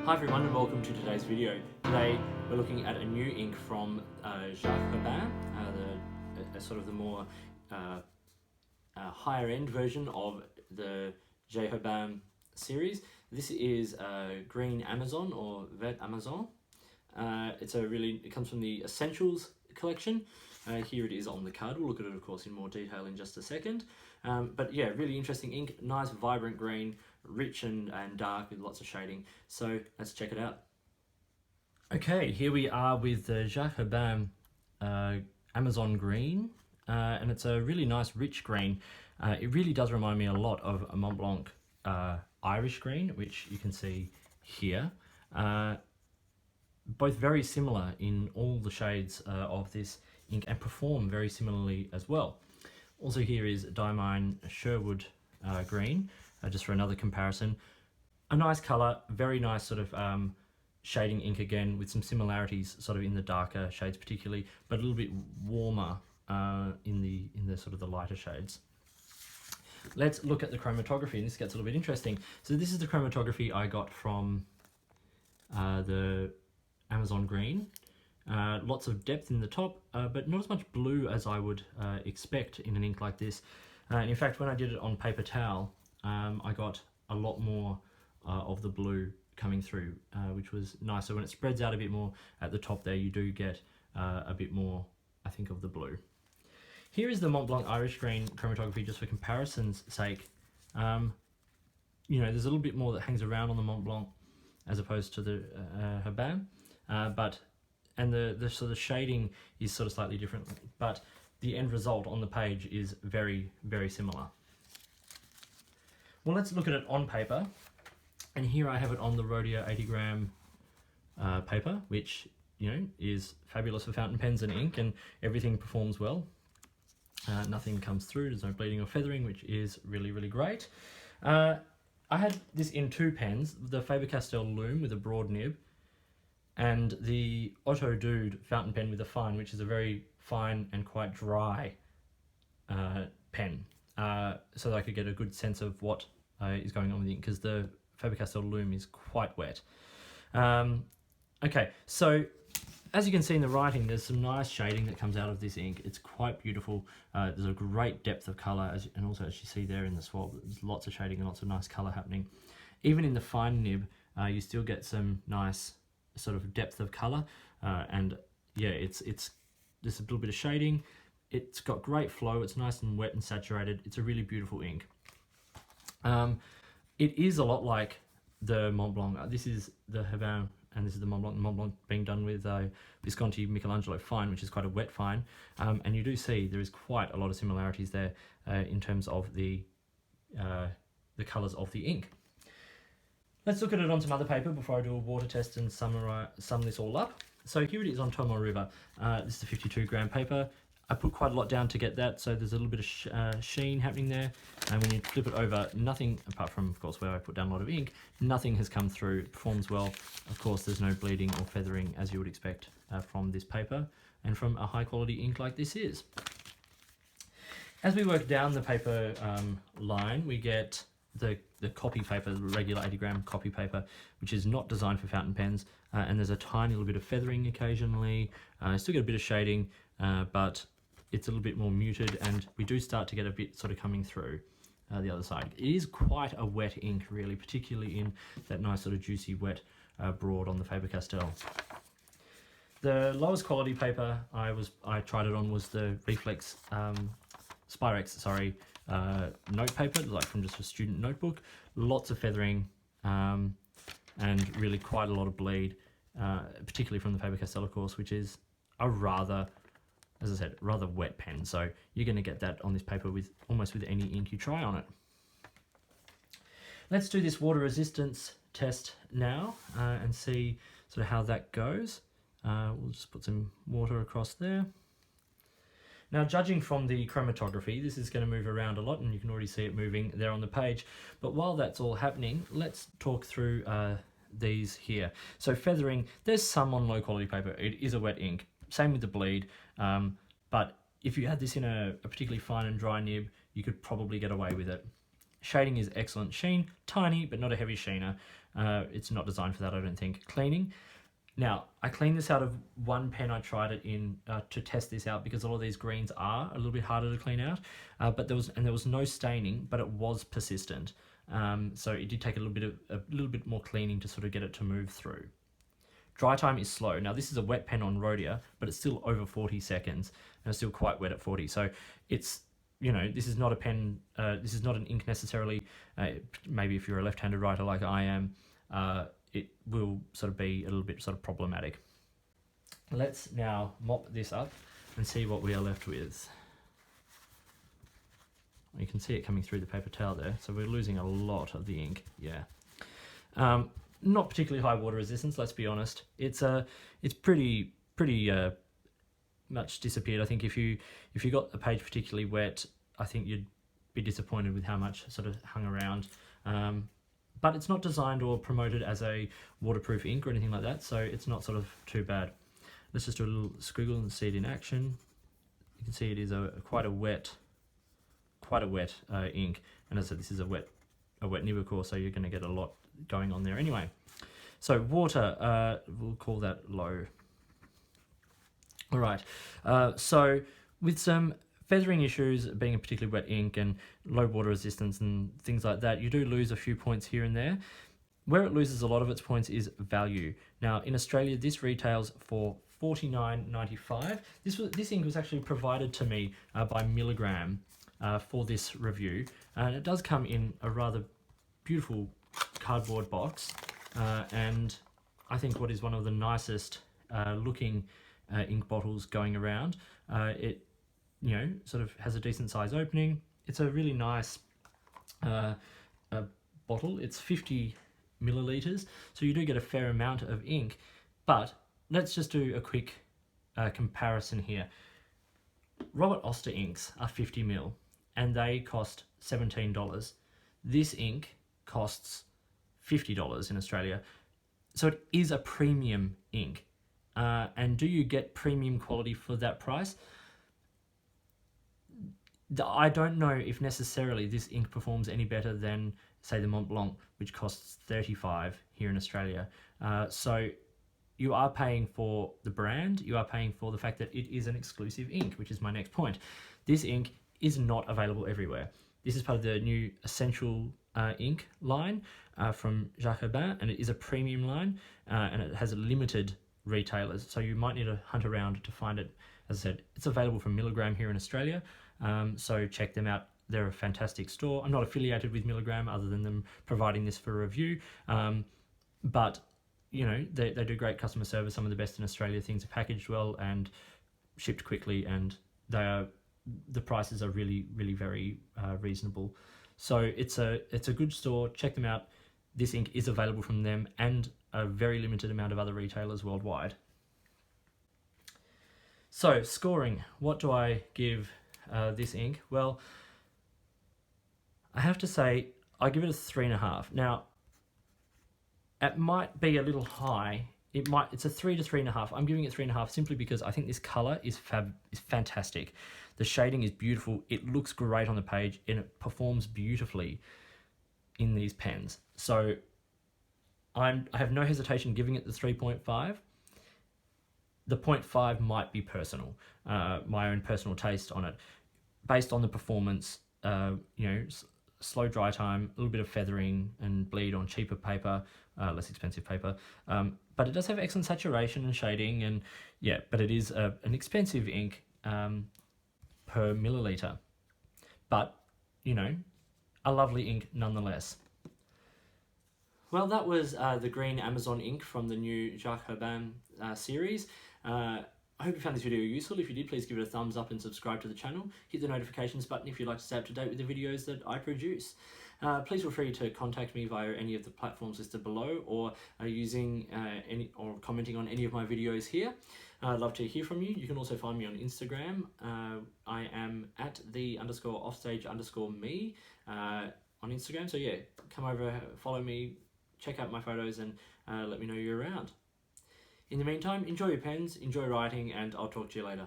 Hi everyone and welcome to today's video. Today we're looking at a new ink from Jacques Herbin, sort of the more higher end version of the J. Herbin series. This is Green Amazon or Vert Amazon. It comes from the Essentials collection. Here it is on the card. We'll look at it of course in more detail in just a second. But yeah, really interesting ink, nice vibrant green, rich and dark with lots of shading. So let's check it out. Okay, here we are with the Jacques Herbin Amazon green, and it's a really nice rich green. It really does remind me a lot of a Mont Blanc Irish green, which you can see here. Both very similar in all the shades of this ink and perform very similarly as well. Also here is Diamine Sherwood green, just for another comparison. A nice colour, very nice sort of shading ink again, with some similarities sort of in the darker shades particularly, but a little bit warmer in the sort of the lighter shades. Let's look at the chromatography, and this gets a little bit interesting. So this is the chromatography I got from the Amazon green. Lots of depth in the top, but not as much blue as I would expect in an ink like this. And in fact, when I did it on paper towel, I got a lot more of the blue coming through, which was nice. So when it spreads out a bit more at the top there, you do get a bit more, I think, of the blue. Here is the Mont Blanc Irish green chromatography, just for comparison's sake. You know, there's a little bit more that hangs around on the Mont Blanc as opposed to the Herbin, and the sort of shading is sort of slightly different, but the end result on the page is very, very similar. Well, let's look at it on paper, and here I have it on the Rhodia 80 gram paper, which, you know, is fabulous for fountain pens and ink, and everything performs well. Nothing comes through, there's no bleeding or feathering, which is really, really great. I had this in two pens, the Faber-Castell Loom with a broad nib, and the Otto Dude fountain pen with a fine, which is a very fine and quite dry pen, so that I could get a good sense of what is going on with the ink, because the Faber-Castell Loom is quite wet. Okay, so as you can see in the writing, there's some nice shading that comes out of this ink. It's quite beautiful. There's a great depth of colour, and also as you see there in the swab, there's lots of shading and lots of nice colour happening. Even in the fine nib, you still get some nice sort of depth of colour, and yeah, there's a little bit of shading. It's got great flow. It's nice and wet and saturated. It's a really beautiful ink. It is a lot like the Mont Blanc. This is the Herbin, and this is the Mont Blanc. The Mont Blanc being done with Visconti Michelangelo fine, which is quite a wet fine, and you do see there is quite a lot of similarities there in terms of the colours of the ink. Let's look at it on some other paper before I do a water test and sum this all up. So here it is on Tomo River. This is a 52 gram paper. I put quite a lot down to get that, so there's a little bit of sheen happening there. And when you flip it over, nothing, apart from, of course, where I put down a lot of ink, nothing has come through. It performs well. Of course, there's no bleeding or feathering, as you would expect from this paper and from a high quality ink like this is. As we work down the paper line, we get the copy paper, the regular 80 gram copy paper, which is not designed for fountain pens, and there's a tiny little bit of feathering occasionally. Still get a bit of shading, but it's a little bit more muted, and we do start to get a bit sort of coming through the other side. It is quite a wet ink, really, particularly in that nice sort of juicy wet broad on the Faber-Castell. The lowest quality paper I tried it on was the Reflex Spirex, note paper, like from just a student notebook. Lots of feathering, and really quite a lot of bleed, particularly from the Faber-Castell, of course, which is a rather, as I said, rather wet pen. So you're going to get that on this paper with almost with any ink you try on it. Let's do this water resistance test now and see sort of how that goes. We'll just put some water across there. Now, judging from the chromatography, this is going to move around a lot, and you can already see it moving there on the page. But while that's all happening, let's talk through these here. So feathering, there's some on low quality paper. It is a wet ink. Same with the bleed. But if you had this in a particularly fine and dry nib, you could probably get away with it. Shading is excellent. Sheen, tiny, but not a heavy sheener. It's not designed for that, I don't think. Cleaning. Now, I cleaned this out of one pen I tried it in to test this out, because a lot of these greens are a little bit harder to clean out, but there was no staining, but it was persistent. So it did take a little bit more cleaning to sort of get it to move through. Dry time is slow. Now, this is a wet pen on Rhodia, but it's still over 40 seconds, and it's still quite wet at 40. So it's, you know, this is not a pen, this is not an ink necessarily. Maybe if you're a left-handed writer like I am, it will sort of be a little bit sort of problematic. Let's now mop this up and see what we are left with. You can see it coming through the paper towel there, so we're losing a lot of the ink. Yeah. Not particularly high water resistance, let's be honest. It's pretty much disappeared. I think if you got the page particularly wet, I think you'd be disappointed with how much sort of hung around. But it's not designed or promoted as a waterproof ink or anything like that, so it's not sort of too bad. Let's just do a little squiggle and see it in action. You can see it is quite a wet ink, and as I said, this is a wet nib core, so you're going to get a lot going on there anyway. So water, we'll call that low. All right, so with some feathering issues, being a particularly wet ink and low water resistance and things like that, you do lose a few points here and there. Where it loses a lot of its points is value. Now in Australia, this retails for $49.95. This ink was actually provided to me by Milligram for this review, and it does come in a rather beautiful cardboard box, and I think what is one of the nicest looking ink bottles going around. It, you know, sort of has a decent size opening. It's a really nice bottle. It's 50 milliliters, so you do get a fair amount of ink. But let's just do a quick comparison here. Robert Oster inks are 50 mil, and they cost $17. This ink costs $50 in Australia, so it is a premium ink. And do you get premium quality for that price? I don't know if necessarily this ink performs any better than, say, the Mont Blanc, which costs $35 here in Australia. So you are paying for the brand, you are paying for the fact that it is an exclusive ink, which is my next point. This ink is not available everywhere. This is part of the new Essential ink line from Jacques Herbin, and it is a premium line, and it has limited retailers, so you might need to hunt around to find it. As I said, it's available from Milligram here in Australia, so check them out. They're a fantastic store. I'm not affiliated with Milligram other than them providing this for review, but you know, they do great customer service, some of the best in Australia. Things are packaged well and shipped quickly, and the prices are really very reasonable. So it's a good store. Check them out. This ink is available from them and a very limited amount of other retailers worldwide. So scoring, what do I give this ink? Well, I have to say I give it a 3.5. Now, it might be a little high. It's a 3 to 3.5. I'm giving it 3.5 simply because I think this color is fantastic. The shading is beautiful. It looks great on the page, and it performs beautifully in these pens. So I have no hesitation giving it the 3.5. The 0.5 might be personal, my own personal taste on it, based on the performance. You know, slow dry time, a little bit of feathering and bleed on cheaper paper, less expensive paper. But it does have excellent saturation and shading, and yeah, but it is an expensive ink per milliliter. But, you know, a lovely ink nonetheless. Well, that was the green Amazon ink from the new Jacques Herbin series. I hope you found this video useful. If you did, please give it a thumbs up and subscribe to the channel. Hit the notifications button if you'd like to stay up to date with the videos that I produce. Please feel free to contact me via any of the platforms listed below, or using or commenting on any of my videos here. I'd love to hear from you. You can also find me on Instagram. I am at @the_offstage_me on Instagram. So yeah, come over, follow me, check out my photos, and let me know you're around. In the meantime, enjoy your pens, enjoy writing, and I'll talk to you later.